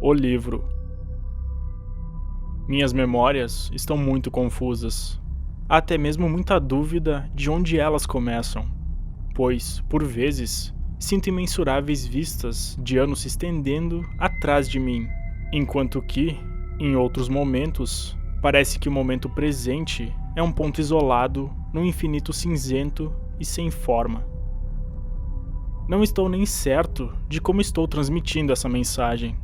O livro. Minhas memórias estão muito confusas. Há até mesmo muita dúvida de onde elas começam, pois, por vezes, sinto imensuráveis vistas de anos se estendendo atrás de mim, enquanto que, em outros momentos, parece que o momento presente é um ponto isolado num infinito cinzento e sem forma. Não estou nem certo de como estou transmitindo essa mensagem.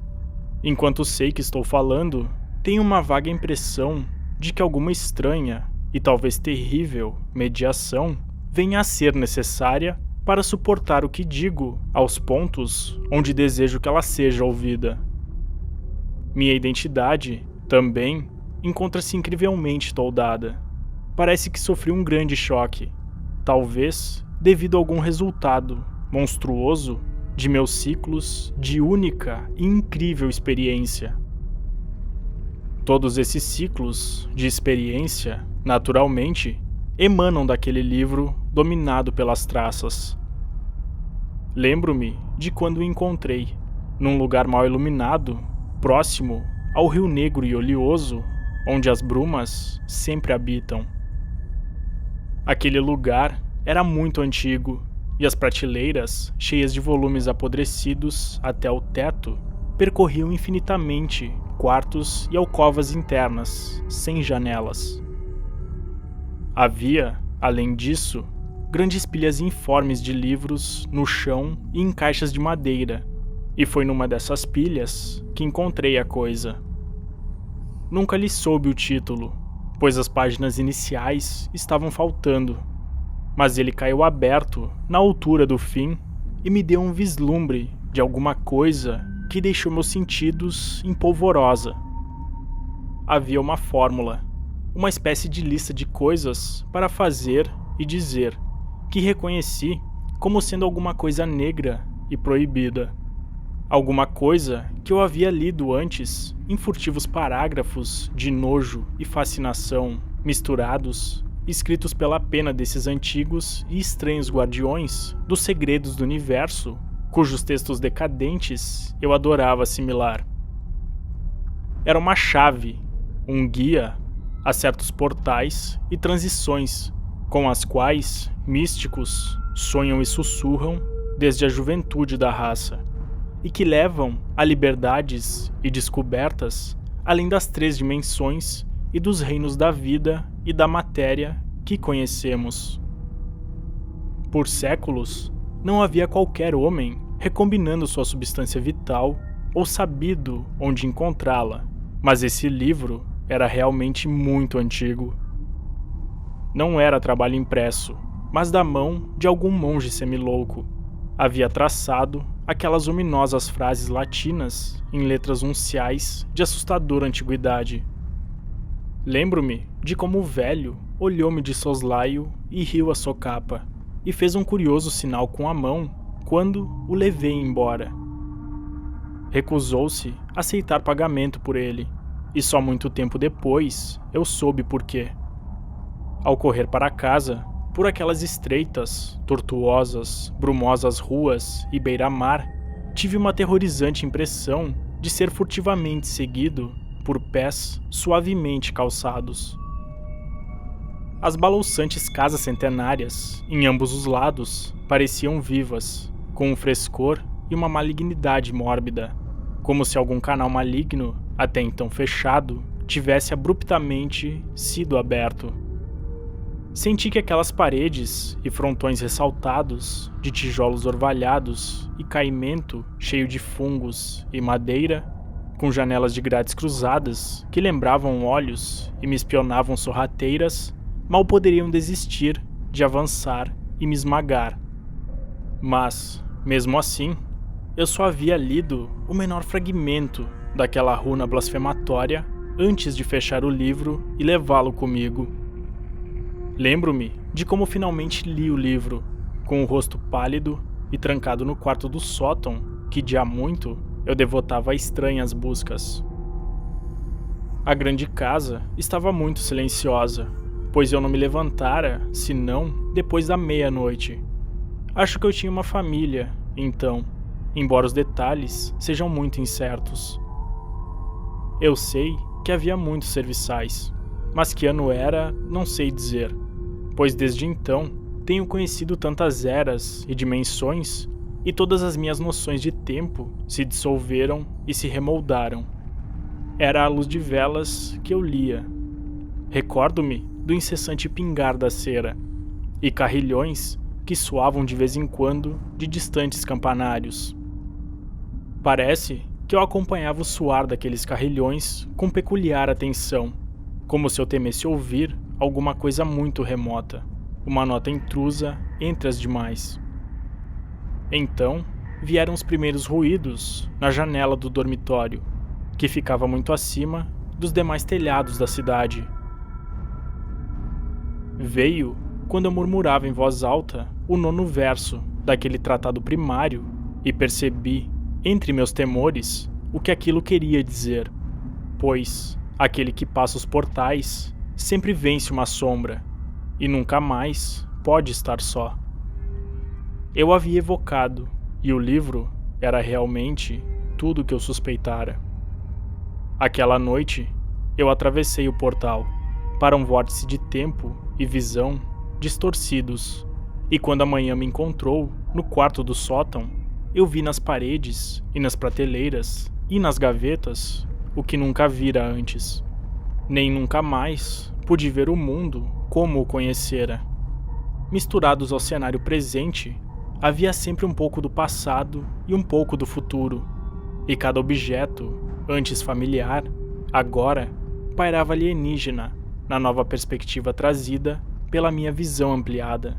Enquanto sei que estou falando, tenho uma vaga impressão de que alguma estranha e talvez terrível mediação venha a ser necessária para suportar o que digo aos pontos onde desejo que ela seja ouvida. Minha identidade, também, encontra-se incrivelmente toldada. Parece que sofri um grande choque, talvez devido a algum resultado monstruoso de meus ciclos de única e incrível experiência. Todos esses ciclos de experiência, naturalmente, emanam daquele livro dominado pelas traças. Lembro-me de quando o encontrei, num lugar mal iluminado, próximo ao Rio Negro e Oleoso, onde as brumas sempre habitam. Aquele lugar era muito antigo, e as prateleiras, cheias de volumes apodrecidos até o teto, percorriam infinitamente quartos e alcovas internas, sem janelas. Havia, além disso, grandes pilhas informes de livros no chão e em caixas de madeira, e foi numa dessas pilhas que encontrei a coisa. Nunca lhe soube o título, pois as páginas iniciais estavam faltando, mas ele caiu aberto na altura do fim e me deu um vislumbre de alguma coisa que deixou meus sentidos em polvorosa. Havia uma fórmula, uma espécie de lista de coisas para fazer e dizer, que reconheci como sendo alguma coisa negra e proibida. Alguma coisa que eu havia lido antes em furtivos parágrafos de nojo e fascinação misturados, escritos pela pena desses antigos e estranhos guardiões dos segredos do universo, cujos textos decadentes eu adorava assimilar. Era uma chave, um guia a certos portais e transições com as quais místicos sonham e sussurram desde a juventude da raça, e que levam a liberdades e descobertas além das 3 dimensões e dos reinos da vida e da matéria que conhecemos. Por séculos, não havia qualquer homem recombinando sua substância vital ou sabido onde encontrá-la, mas esse livro era realmente muito antigo. Não era trabalho impresso, mas da mão de algum monge semilouco. Havia traçado aquelas ominosas frases latinas em letras unciais de assustadora antiguidade. Lembro-me de como o velho olhou-me de soslaio e riu a socapa, e fez um curioso sinal com a mão quando o levei embora. Recusou-se a aceitar pagamento por ele, e só muito tempo depois eu soube por quê. Ao correr para casa, por aquelas estreitas, tortuosas, brumosas ruas e beira-mar, tive uma aterrorizante impressão de ser furtivamente seguido por pés suavemente calçados. As balouçantes casas centenárias, em ambos os lados, pareciam vivas, com um frescor e uma malignidade mórbida, como se algum canal maligno, até então fechado, tivesse abruptamente sido aberto. Senti que aquelas paredes e frontões ressaltados, de tijolos orvalhados e caimento cheio de fungos e madeira, com janelas de grades cruzadas que lembravam olhos e me espionavam sorrateiras, mal poderiam desistir de avançar e me esmagar. Mas, mesmo assim, eu só havia lido o menor fragmento daquela runa blasfematória antes de fechar o livro e levá-lo comigo. Lembro-me de como finalmente li o livro, com o rosto pálido e trancado no quarto do sótão que de há muito eu devotava a estranhas buscas. A grande casa estava muito silenciosa, pois eu não me levantara, senão depois da meia-noite. Acho que eu tinha uma família, então, embora os detalhes sejam muito incertos. Eu sei que havia muitos serviçais, mas que ano era, não sei dizer, pois desde então tenho conhecido tantas eras e dimensões e todas as minhas noções de tempo se dissolveram e se remoldaram. Era à luz de velas que eu lia. Recordo-me do incessante pingar da cera e carrilhões que soavam de vez em quando de distantes campanários. Parece que eu acompanhava o soar daqueles carrilhões com peculiar atenção, como se eu temesse ouvir alguma coisa muito remota, uma nota intrusa entre as demais. Então, vieram os primeiros ruídos na janela do dormitório, que ficava muito acima dos demais telhados da cidade. Veio quando eu murmurava em voz alta o 9º verso daquele tratado primário e percebi, entre meus temores, o que aquilo queria dizer, pois aquele que passa os portais sempre vence uma sombra e nunca mais pode estar só. Eu havia evocado, e o livro era realmente tudo o que eu suspeitara. Aquela noite, eu atravessei o portal para um vórtice de tempo e visão distorcidos, e quando a manhã me encontrou no quarto do sótão, eu vi nas paredes e nas prateleiras e nas gavetas o que nunca vira antes. Nem nunca mais pude ver o mundo como o conhecera. Misturados ao cenário presente, havia sempre um pouco do passado e um pouco do futuro, e cada objeto, antes familiar, agora pairava alienígena na nova perspectiva trazida pela minha visão ampliada.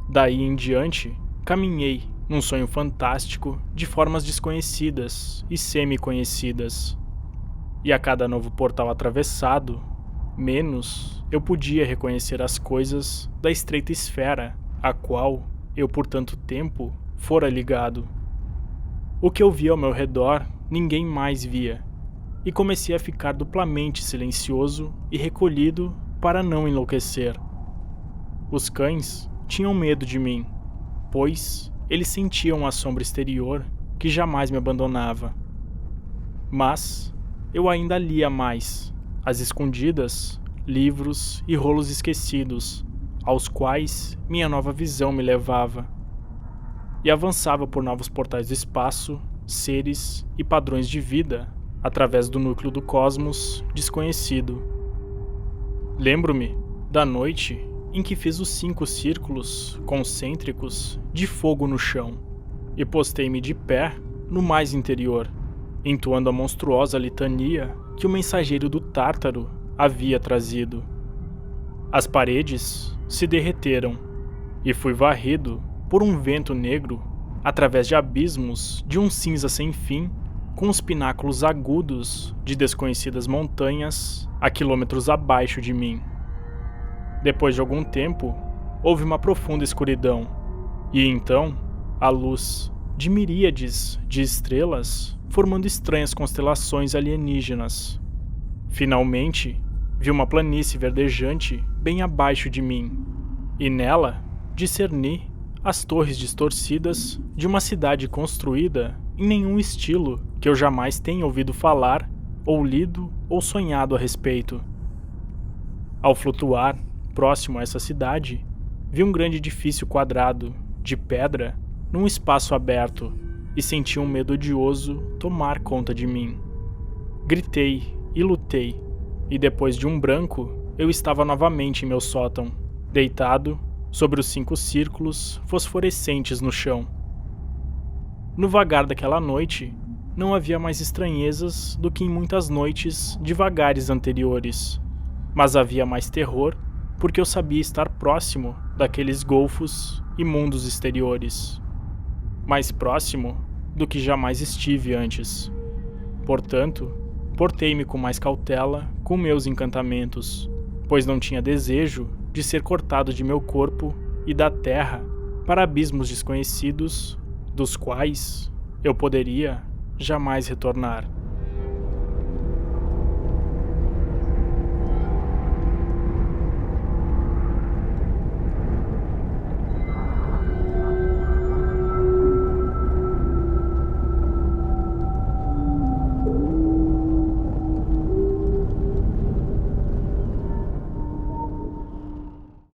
Daí em diante, caminhei num sonho fantástico de formas desconhecidas e semi-conhecidas. E a cada novo portal atravessado, menos eu podia reconhecer as coisas da estreita esfera a qual eu por tanto tempo fora ligado. O que eu via ao meu redor, ninguém mais via, e comecei a ficar duplamente silencioso e recolhido para não enlouquecer. Os cães tinham medo de mim, pois eles sentiam a sombra exterior que jamais me abandonava. Mas eu ainda lia mais, às escondidas, livros e rolos esquecidos, aos quais minha nova visão me levava, e avançava por novos portais do espaço, seres e padrões de vida, através do núcleo do cosmos desconhecido. Lembro-me da noite em que fiz os 5 círculos concêntricos de fogo no chão e postei-me de pé no mais interior, entoando a monstruosa litania que o mensageiro do Tártaro havia trazido. As paredes se derreteram e fui varrido por um vento negro através de abismos de um cinza sem fim, com os pináculos agudos de desconhecidas montanhas a quilômetros abaixo de mim. Depois de algum tempo, houve uma profunda escuridão, e então a luz de miríades de estrelas formando estranhas constelações alienígenas. Finalmente, vi uma planície verdejante bem abaixo de mim, e nela discerni as torres distorcidas de uma cidade construída em nenhum estilo que eu jamais tenha ouvido falar, ou lido, ou sonhado a respeito. Ao flutuar próximo a essa cidade, vi um grande edifício quadrado, de pedra, num espaço aberto, e senti um medo odioso tomar conta de mim. Gritei e lutei, e depois de um branco, eu estava novamente em meu sótão, deitado sobre os 5 círculos fosforescentes no chão. No vagar daquela noite, não havia mais estranhezas do que em muitas noites de vagares anteriores, mas havia mais terror porque eu sabia estar próximo daqueles golfos e mundos exteriores, mais próximo do que jamais estive antes. Portanto, portei-me com mais cautela com meus encantamentos, pois não tinha desejo de ser cortado de meu corpo e da terra para abismos desconhecidos, dos quais eu poderia jamais retornar.